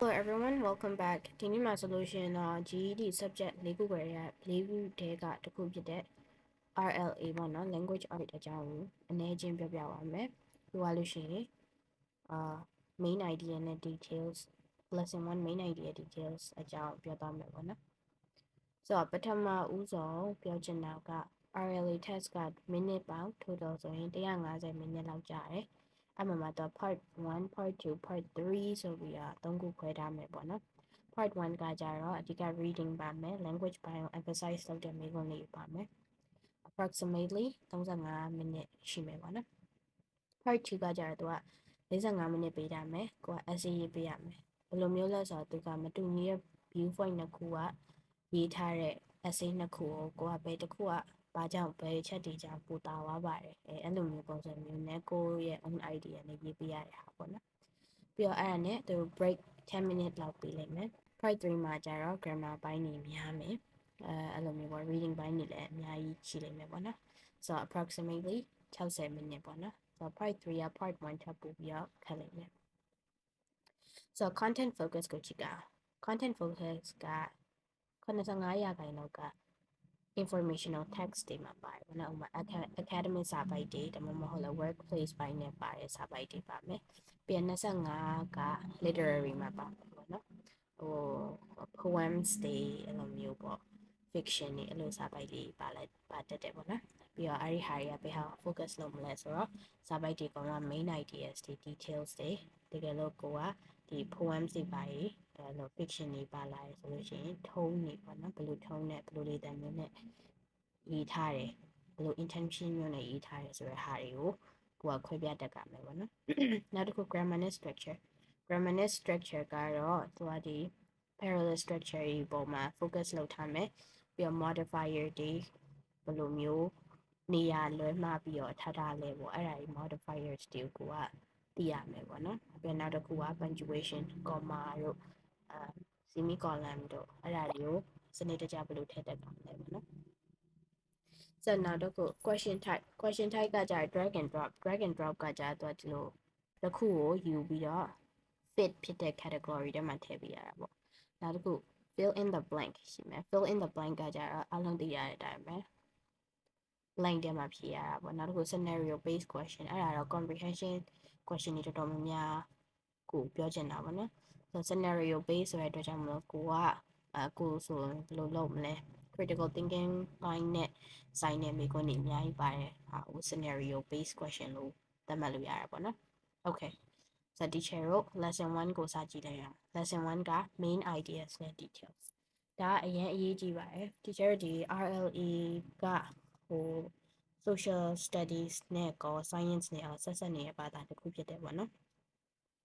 Hello everyone, welcome back. ဒီနေ့မှာဆိုလို့ရှိရင်တော့ GED subject ၄ခုခွဲရ၄ခုတည်းကတစ်ခုဖြစ်တဲ့ RLA ပေါ့နော် language audit အကြောင်းကိုအနည်းချင်းပြောပြပါမယ်။ပြောရလို့ရှိရင်main idea နဲ့ details lesson 1 main idea details အကြောင်းပြောသွားမယ်ပေါ့နော်။ဆိုတော့ပထမဦးဆုံးပြောချင်တာက RLA test က minute ပေါင်း total ဆိုရင်150 minute လောက်ကြာတယ်။အဲ့မှာတော့ part 1 part 2 part 3ဆိုပြီး3ခုခွဲထားမယ်ပေါ့နော် part 1ကကြတော့အဓိက reading ပါမယ် language ပိုင်းကို emphasize လုပ်တဲ့မေးခွန်းလေးပါမယ် approximately 35 minute ရှိမယ်ပေါ့နော် part 2ကကြတော့သူက45 minute ပေးထားမယ်ကိုက essay ရေးပေးရမယ်ဘယ်လိုမျိုးလဲဆိုတော့သူကမတူညီတဲ့ view point နှစ်ခုကရေးထားတဲ့ essay နှစ်ခုကိုကိုကဘယ်တစ်ခုကဘာကြောင့်ဘယ်ချက်တွေကြောင့်ပူတာသွားပါတယ်အဲ့လိုမျိုးပုံစံမျိုးနဲ့ကိုရဲ့ own idea နဲ့ရေးပေးရတဲ့ဟာပေါ့နော်ပြီးတော့အဲ့ဒါနဲ့သူ break 10 minute လောက်ပေးလိုက်မယ် part 3မှာကျတော့ grammar ပိုင်းနေများမယ်အဲ့လိုမျိုးပေါ့ reading ပိုင်းနေလည်းအများကြီးရှိလိမ့်မယ်ပေါ့နော်ဆိုတော့ approximately 60 minute ပေါ့နော်ဆိုတော့ part 3က part 1ထပ်ပို့ပြီးတော့ခက်လိမ့်မယ်ဆိုတော့ content focus ကိုကြည့်တာ content focus က85ရာခိုင်နှုန်းက informational text တွေမှာပါတယ်ပေါ့နော်ဥပမာ academic စာပိုက်တွေဒါမှမဟုတ်လည်း workplace ပိုင်းနဲ့ပါတယ်စာပိုက်တွေပါမယ်ပြီးရင်25က literary မှာပါမယ်ပေါ့နော်ဟို poems တွေအဲ့လိုမျိုးပေါ့ fiction တွေအဲ့လိုစာပိုက်တွေပါတတ်တယ်ပေါ့နော်ပြီးတော့အဲ့ဒီဟာတွေကဘယ်ဟာ focus လုပ်မလဲဆိုတော့စာပိုက်တွေကောင်က main ideas တွေ details တွေတကယ်လို့ကိုကဒီ poems တွေပါရေးအဲ့လို fiction တွေပါလာရဆိုလို့ရှိရင် tone တွေပေါ့နော်ဘယ်လို tone နဲ့ဘယ်လိုလေသံမျိုးနဲ့ရေးထားတယ်ဘယ်လို intention မျိုးနဲ့ရေးထားတယ်ဆိုတဲ့ဟာတွေကိုကိုကခွဲပြတတ်ကြမယ်ပေါ့နော်နောက်တစ်ခု grammar နဲ့ grammar နဲ့ structure ကတော့သူကဒီ parallel structure တွေပေါ်မှာ focus လုပ်ထားမယ်ပြီးတော့ modifier တွေဘယ်လိုမျိုးနေရာလွဲမှားပြီးတော့ထားလဲပေါ့အဲ့ဒါကြီး modifiers တွေကိုကသိရမယ်ပေါ့နော်ပြီးနောက်တစ်ခုက punctuation comma တို့semicolon တို့အဲ့ဒါတွေကိုစနစ်တကျဘယ်လိုထည့်တတ်ပါမလဲပေါ့နော်ဆိုတော့နောက်တစ်ခု question type ကကြတော့ drag and drop ကကြတော့ဒီလိုတစ်ခုကိုယူပြီးတော့ fit ဖြစ်တဲ့ category ထဲမှာထည့်ပေးရတာပေါ့နောက်တစ်ခု fill in the blank ရှိမယ် fill in the blank ကကြတော့အလုံးသိရတဲ့အတိုင်းပဲ blank ထဲမှာဖြည့်ရတာပေါ့နောက်တစ်ခု scenario based question အဲ့ဒါတော့ comprehension question တွေတော်တော်များများကိုပြောချင်တာပေါ့နော်ဆိုတော့ scenario based ဆိုတဲ့အတွက်ကြောင့်မလို့ကိုဆိုဘယ်လိုလုပ်မလဲ critical thinking ပိုင်းနဲ့ဆိုင်တဲ့မိခွန်းတွေအများကြီးပါတယ်ဟို scenario based question လို့သတ်မှတ်လို့ရတာပေါ့နော် okay ဆိုတော့ teacher တို့ lesson 1ကိုစကြည့်လိုက်ရအောင် lesson 1က main ideas နဲ့ details ဒါကအရင်အရေးကြီးပါတယ် teacher တို့ဒီ RLA ကဟို social studies နဲ့ကော science နဲ့ဆက်ဆက်နေတဲ့ဘာသာတစ်ခုဖြစ်တယ်ပေါ့နော်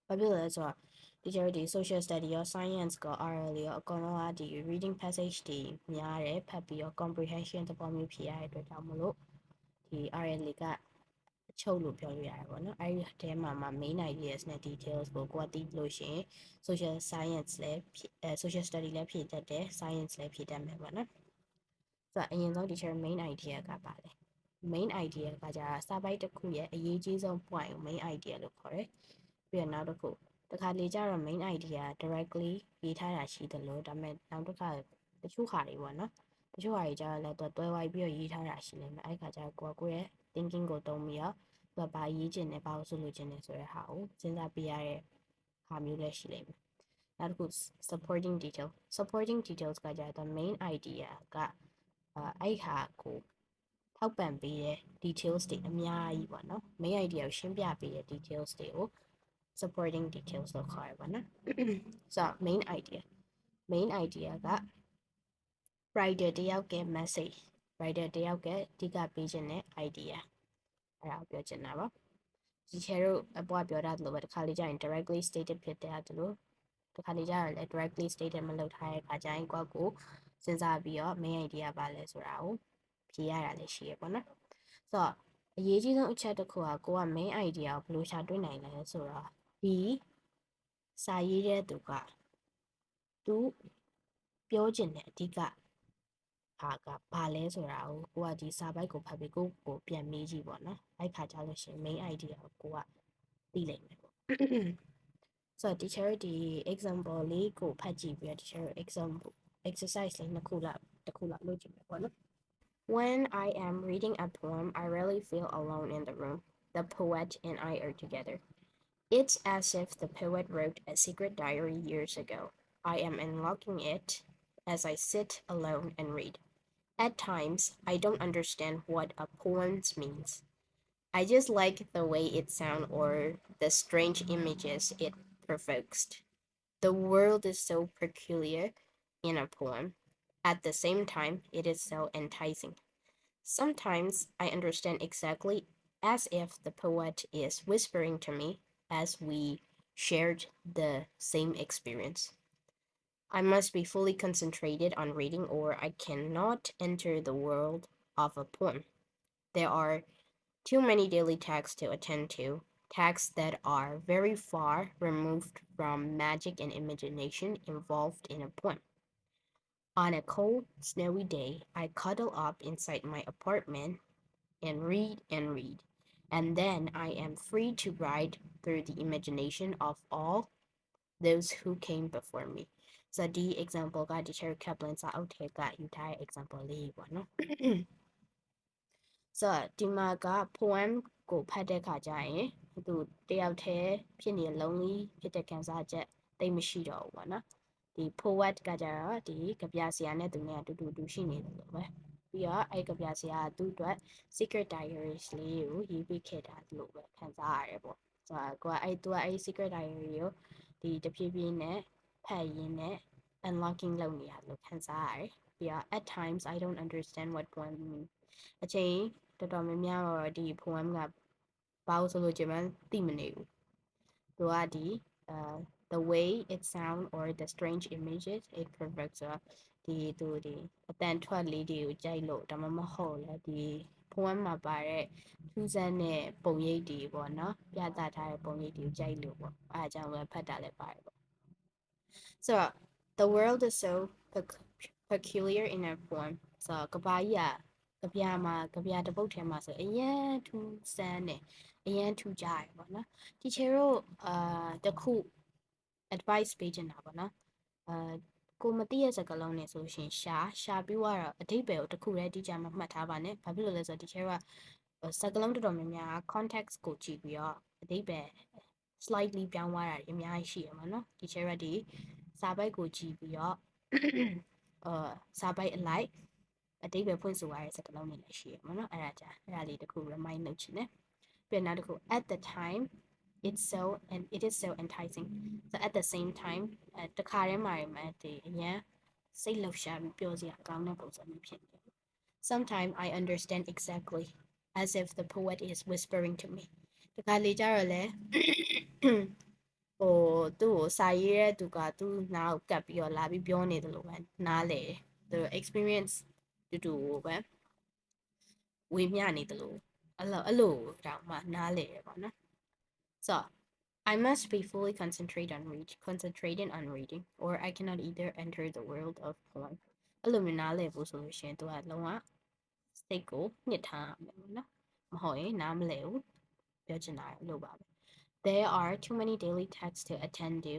ဘာဖြစ်လဲဆိုတော့ teacher တို့ဒီ social study ရော science ကော RLA ရောအကုန်လုံးကဒီ reading passage တွေများတယ်ဖတ်ပြီးတော့ comprehension သဘောမျိုးဖြေရတဲ့အတွက်ကြောင့်မလို့ဒီ RLA ကအချုပ်လို့ပြောလို့ရတယ်ပေါ့နော်အဲ့ဒီထဲမှာ main ideas နဲ့ details ကိုကိုကသိလို့ရှိရင် social science လည်းsocial study လည်းဖြေတတ်တယ် science လည်းဖြေတတ်မယ်ပေါ့နော်ဆိုတော့အရင်ဆုံး teacher main idea ကပါလေ main idea ကကြစာပိုက်တစ်ခုရဲ့အရေးကြီးဆုံး point ကို main idea လို့ခေါ်တယ်ပြီးတော့နောက်တစ်ခုတခါလေကျတော့ main idea directly ရေးထားတာရှိတယ်လို့ဒါပေမဲ့နောက်တစ်ခါတချို့ဟာတွေပေါ့နော်တချို့ဟာတွေကျတော့လည်းတွဲဝိုင်းပြီးတော့ရေးထားတာရှိနေမှာအဲ့ခါကျတော့ကိုယ့်ရဲ့ thinking ကိုသုံးပြီးတော့သူကဘာရေးချင်တယ်ဘာလို့ဆိုလိုချင်တယ်ဆိုတဲ့ဟာကိုစဉ်းစားပြရတဲ့ဟာမျိုးလည်းရှိလိမ့်မယ်နောက်တစ်ခု supporting details ကကြတော့ main idea ကအဲ့ဟာကိုထောက်ပံ့ပေးတဲ့ details တွေအများကြီးပေါ့နော် main idea ကိုရှင်းပြပေးတဲ့ details တွေကို supporting details လို့ခေါ်ရပါနော်ဆိုတော့ main idea က writer တယောက်က message writer တယောက်ကအဓိကပေးခြင်းတဲ့ idea အဲ့ဒါကိုပြောချင်တာပါဒီချေတို့အပွားပြောတာလို့ပဲတစ်ခါလေကြာရင် directly stated ဖြစ်တဲ့အဲ့လိုတစ်ခါလေကြာရင်လည်း directly stated မလုပ်ထားတဲ့အခါကျရင်ကိုစဉ်းစားပြီးတော့ main idea ပါလဲဆိုတာကိုဖြေရတာလည်းရှိရပေါ့နော်ဆိုတော့အရေးကြီးဆုံးအချက်တစ်ခုကကိုက main idea ကိုဘယ်လိုရှာတွေ့နိုင်လဲဆိုတော့ဒီစာရေးတဲ့သူကသူပြောချင်တဲ့အဓိကဟာကဘာလဲဆိုတာကိုကဒီစာပိုက်ကိုဖတ်ပြီးကိုပြန်မေးကြည့်ပေါ့နော်အဲ့ခါကျလို့ရှိရင် main idea ကိုကသိလိမ့်မယ်ပေါ့ So teacher ဒီ example လေးကိုဖတ်ကြည့်ပြီးတော့ teacher example exercise လေးတစ်ခုလောက်လုပ်ကြည့်မယ်ပေါ့နော် When I am reading a poem, I really feel alone in the room. The poet and I are together. It's as if the poet wrote a secret diary years ago. I am unlocking it as I sit alone and read. At times, I don't understand what a poem means. I just like the way it sounds or the strange images it provokes. The world is so peculiar in a poem. At the same time, it is so enticing. Sometimes I understand exactly as if the poet is whispering to me as we shared the same experience. I must be fully concentrated on reading or I cannot enter the world of a poem. There are too many daily tasks to attend to, tasks that are very far removed from magic and imagination involved in a poem. On a cold, snowy day, I cuddle up inside my apartment and read and read. And then I am free to ride through the imagination of all those who came before me. So the example က teacher Kaplan စာအုပ်ထဲကယူထားတဲ့ example လေးပေါ့နော် So ဒီမှာက poem ကိုဖတ်တဲ့ခါကျရင်သူတယောက်တည်းဖြစ်နေ lonely ဖြစ်တဲ့ခံစားချက်တိတ်မရှိတော့ဘူးပေါ့နော်ဒီ poet ကကြတော့ဒီကဗျာဆရာနဲ့သူနဲ့အတူရှိနေတယ်လို့ပဲပြီးတော့အဲ့ကဗျာဆရာကသူ့အတွက် secret diaries လေးကိုရေးပေးခဲ့တာလို့ပဲခံစားရတယ်ပေါ့ဆိုတော့ကိုကအဲ့ secret diary ကိုဒီတဖြည်းဖြည်းနဲ့ဖတ်ရင်းနဲ့ unlocking လုပ်နေရလို့ခံစားရတယ်ပြီးတော့ at times I don't understand what poem means အချိန်တော်တော်များများတော့ဒီ poem ကဘာလို့ဆိုလို့ကျွန်မသိမနေဘူးသူကဒီ the way it sound or the strange images it provokes ဒီသူဒီအတန်ထွက်လေးတွေကိုကြိုက်လို့ဒါမှမဟုတ်လဲဒီ poem မှာပါတဲ့ထူးဆန်းတဲ့ပုံရိပ်တွေပေါ့နော်ပြသထားတဲ့ပုံရိပ်တွေကိုကြိုက်လို့ပေါ့အားကြောင့်ပဲဖတ်တာလည်းပါတယ်ပေါ့ so the world is so peculiar in a poem so ကဘာကြီးကကဗျာမှာကဗျာတစ်ပုဒ်ထဲမှာဆိုအရင်ထူးဆန်းတယ်အရင်ထူးကြရပေါ့နော် teacher တို့တခု advice ပေးချင်တာပေါ့နော်ကိုမသိရစကားလုံးနဲ့ဆိုရှင်ရှာပြီးတော့အတိတ်ပဲကိုတခုတည်းတိကျမှမှတ်ထားပါနဲ့ဘာဖြစ်လို့လဲဆိုတော့ teacher ကစကားလုံးတော်တော်များများ context ကိုကြည့်ပြီးတော့အတိတ်ပဲ slightly ပြောင်းသွားတာအများကြီးရှိရမှာနော် teacher ကဒီစာပိုက်ကိုကြည့်ပြီးတော့စာပိုက်အလိုက်အတိတ်ပဲဖွင့်ဆိုရတဲ့စကားလုံးတွေလည်းရှိရမှာနော်အဲ့ဒါလေးတခု remind လုပ်ချင်တယ်ပြန်နောက်တစ်ခု at the time it is so enticing so at the same time တခါတည်းမှာဒီအရင်စိတ်လှုပ်ရှားပြီးပြောစရာကောင်းတဲ့ပုံစံမျိုးဖြစ်နေတယ် Sometimes I understand exactly as if the poet is whispering to me တခါလေကြတော့လေဟိုသူ့ကိုစာရေးတဲ့သူကသူ့နားကိုကပ်ပြီးတော့လာပြီးပြောနေတယ်လို့ပဲနားလေသူ experience တူပဲဝေမျှနေတယ်လို့အဲ့လိုတောင်မှနားလေရပါနော် So I must be fully concentrated on reading, or I cannot either enter the world of poem. အဲ့လိုမျိုးနားလည်ဖို့ဆိုလို့ရှိရင်သူကလုံးဝစိတ်ကိုညှစ်ထားရမယ်နော်မဟုတ်ရင်နားမလည်ဘူးပြောချင်တာလို့ပါပဲ There are too many daily tasks to attend to,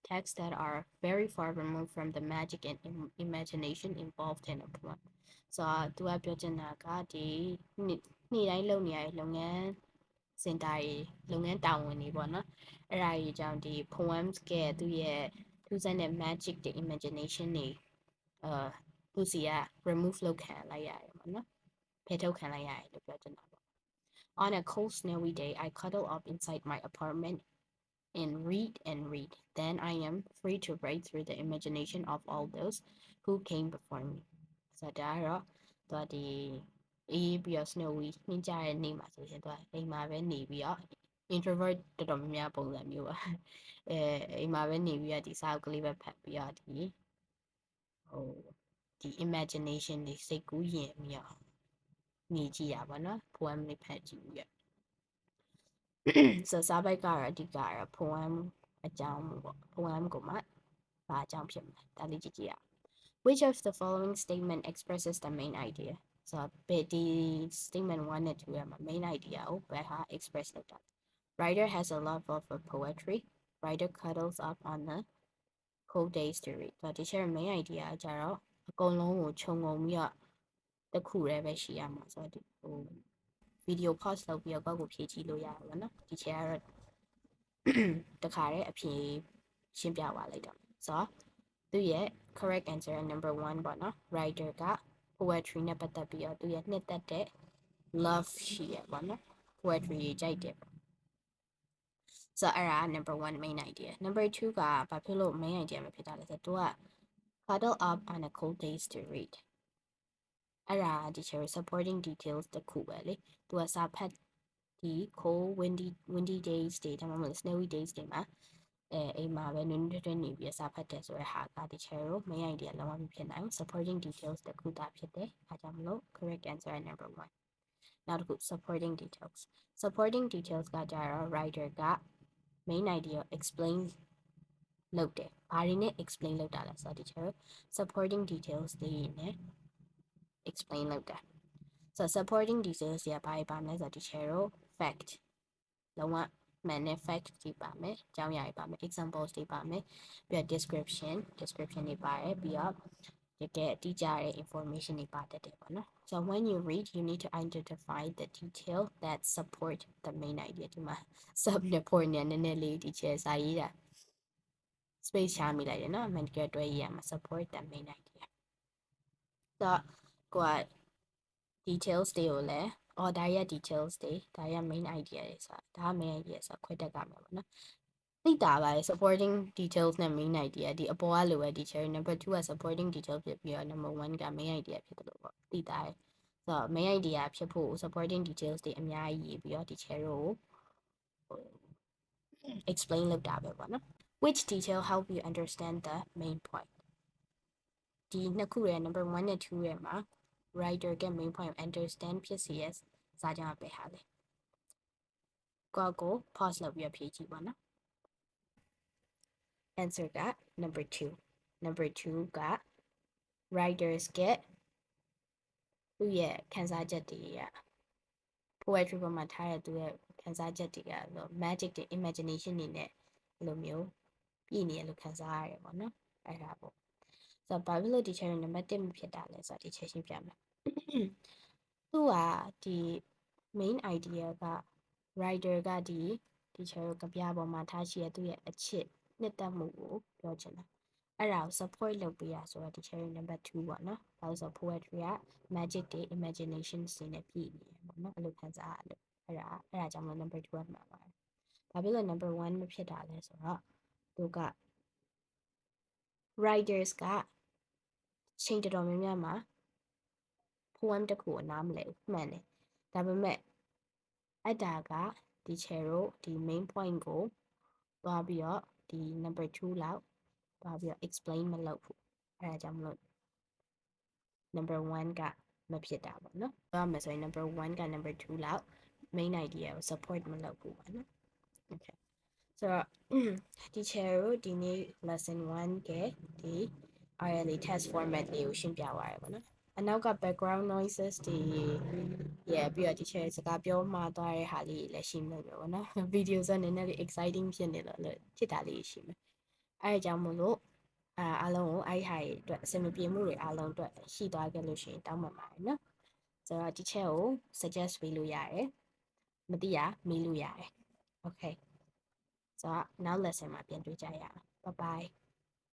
tasks that are very far removed from the magic and imagination involved in a poem. So သူကပြောချင်တာကဒီနေ့တိုင်းလုပ်နေရတဲ့လုပ်ငန်းစင်တာတွေလုပ်ငန်းတာဝန်တွေပေါ့နော်အဲ့ဒါကြီးကြောင့်ဒီ poems ကသူ့ရဲ့ထူးဆန်းတဲ့ magic တွေ imagination တွေသူစီက remove လုပ်ခံလိုက်ရတယ်ပေါ့နော်ဖယ်ထုတ်ခံလိုက်ရတယ်လို့ပြောချင်တာပေါ့ On a cold snowy day I cuddle up inside my apartment and read then I am free to break through the imagination of all those who came before me ဆိုတော့သူဒီအေးပြီးတော့ snowy နှင်းကြတဲ့နေ့မှာဆိုရင်သူအိမ်မှာပဲနေပြီးတော့ introvert တော်တော်များများပုံစံမျိုးပါအိမ်မှာပဲနေပြီးတော့ဒီစာအုပ်ကလေးပဲဖတ်ပြီးတော့ဒီimagination တွေစိတ်ကူးယဉ်ပြီးတော့နေကြည့်ရပါတော့ poem လေးဖတ်ကြည့်ပြီးတော့စာပိုက်ကတော့အဓိကကတော့ poem အကြောင်းပေါ့ poem ကိုမှဘာအကြောင်းဖြစ်မလဲဒါလေးကြည့်ကြည့်ရအောင် Which of the following statement expresses the main idea? So, the statement 1 and 2 are my main idea. But express that. Writer has a love of poetry. writer cuddles up on the cold days to read ဆိုတော့ teacher main idea ကကြတော့အကုန်လုံးကိုခြုံငုံပြီးတော့တစ်ခုတည်းပဲရှိရမှာဆိုတော့ဟို video pause လုပ်ပြီးတော့ကောက်ကိုဖြည့်ကြည့်လို့ရတယ်ပေါ့နော် teacher ကတော့တခါတည်းအဖြေရှင်းပြပါလိုက်တော့ဆိုတော့သူရဲ့ correct answer number 1ပေါ့နော် writer က poetry နဲ့ပတ်သက်ပြီးတော့သူရဲ့နှစ်သက်တဲ့ love ရှိရပေါ့နော် poetry ရေးကြိုက်တယ်ဆိုတော့အဲ့ဒါ number 1 main idea number 2ကဘာဖြစ်လို့ main idea မဖြစ်တာလဲဆိုတော့သူက cuddle up on a cold days to read အဲ့ဒါ teacher supporting details တခုပဲလေသူကစာဖတ်ဒီ cold windy days တွေဒါမှမဟုတ် snowy days တွေမှာအိမ်မှာပဲနွေးနွေးထွေးနေပြီးစာဖတ်တယ်ဆိုတဲ့ဟာက teacher ကို main idea လုံးဝမဖြစ်နိုင်ဘူး supporting details တခုသာဖြစ်တယ်အားကြောင့်မလို့ correct answer number 1နောက်တစ်ခု supporting details ကကြတော့ writer က main idea explain လုပ်တယ်ဘာတွေနဲ့ explain လုပ်တာလဲဆိုတော့ teacher supporting details တွေနဲ့ explain လုပ်တာဆိုတော့ supporting details တွေကဘာတွေပါမလဲဆိုတော့ teacher တို့ fact လုံးဝမှန်တဲ့ fact တွေပါမယ်အကြောင်းအရာတွေပါမယ် examples တွေပါမယ်ပြီးတော့ description တွေပါတယ်ပြီးတော့တကယ်တိကျတဲ့ information တွေပါတတ်တယ်ပေါ့နော် so when you read you need to identify the detail that support the main idea ဒီမှာ sub နဲ့ point နဲ့နည်းနည်းလေး teacher စာရေးတာ space ချမိလိုက်တယ်နော်အမှန်တကယ်တွဲရေးရမှာ support the main idea ဆိုတော့ကိုက details တွေကိုလည်းဒါရ details တွေဒါရ main idea တွေဆိုတာဒါ main idea ဆိုခွဲတက်ကြမှာပေါ့နော်သိတာပါ supporting details နဲ့ main idea ဒီအပေါ်ကလိုပဲ teacher number 2က supporting detail ဖြစ်ပြီးတော့ number 1က main idea ဖြစ်တယ်လို့ပေါ့သိတာဆိုတော့ main idea ဖြစ်ဖို့ supporting details တွေအများကြီးရေးပြီးတော့ teacher တို့ကို explain လုပ်တာပဲပေါ့နော် which detail help you understand the main point ဒီနှစ်ခုရဲ့ number 1နဲ့ 2ရဲ့မှာ writer က main point understand ဖြစ်စီရဲ့စာကြောင်းပဲဟာလေကို pause လုပ်ပြီးဖြည့်ကြည့်ပါနော် answer က number 2က writers get သူ့ရဲ့ခန်းစားချက်တွေက poetry ပေါ်မှာထားတဲ့သူရဲ့ခန်းစားချက်တွေကဆို magic တွေ imagination တွေနဲ့လိုမျိုးပြည့်နေရလို့ခန်းစားရတယ်ပေါ့နော်အဲ့ဒါပေါ့ဆိုတော့ ဘာဖြစ်လို့ teacher နံပါတ်1မဖြစ်တာလဲဆိုတော့ teacher ရှင်းပြမယ်သူကဒီ main idea က writer ကဒီ teacher ကပြပေါ်မှာထားရှိရသူရဲ့အချစ်နှစ်သက်မှုကိုပြောချင်တာအဲ့ဒါကို support လုပ်ပေးရဆိုတော့ teacher နံပါတ်2ပေါ့နော်ဘာလို့ဆို poetry က magic တွေ imagination တွေနဲ့ပြည့်နေတယ်ပေါ့နော်အဲ့လိုခန်းစားရတယ်အဲ့ဒါကြောင့်မလို့ number 2ကမှာပါတယ်ဘာဖြစ်လို့ number 1မဖြစ်တာလဲဆိုတော့သူက writers ကချိန်တော်များများမှာ poem တစ်ခုကိုနားမလည်ဘူးမှန်တယ်ဒါပေမဲ့အဲ့ဒါက teacher တို့ဒီ main point ကိုသွားပြီးတော့ဒီ number 2လောက်သွားပြီးတော့ explain မလုပ်ဘူးအဲ့ဒါကြောင့်မလို့ number 1ကမဖြစ်တာပေါ့နော်ပြောရမယ်ဆိုရင် number 1က number 2လောက် main idea ကို support မလုပ်ဘူးပေါ့နော် okay ဆိုတော့ teacher တို့ဒီနေ့ lesson 1ကဒီ RLA test format လေးကိုရှင်းပြသွားရပါတော့အနောက်က background noises တွေပြီးတော့ teacher စကားပြောမှာသွားတဲ့ဟာလေးလည်းရှိမှာပေါ့နော် video ဆိုနည်းနည်းလေး exciting ဖြစ်နေလို့ဖြစ်တာလေးရှိမှာအဲအကြောင်းမို့လို့အားလုံးကိုအဲ့ဟာတွေအတွက်အဆင်မပြေမှုတွေအားလုံးအတွက်ရှိသွားကြလို့ရှိရင်တောင်းပန်ပါတယ်နော်ဆိုတော့ teacher ကို suggest ပေးလို့ရတယ်မသိရမေးလို့ရတယ် okay ဆိုတော့နောက် lesson မှာပြန်တွေ့ကြရအောင် bye bye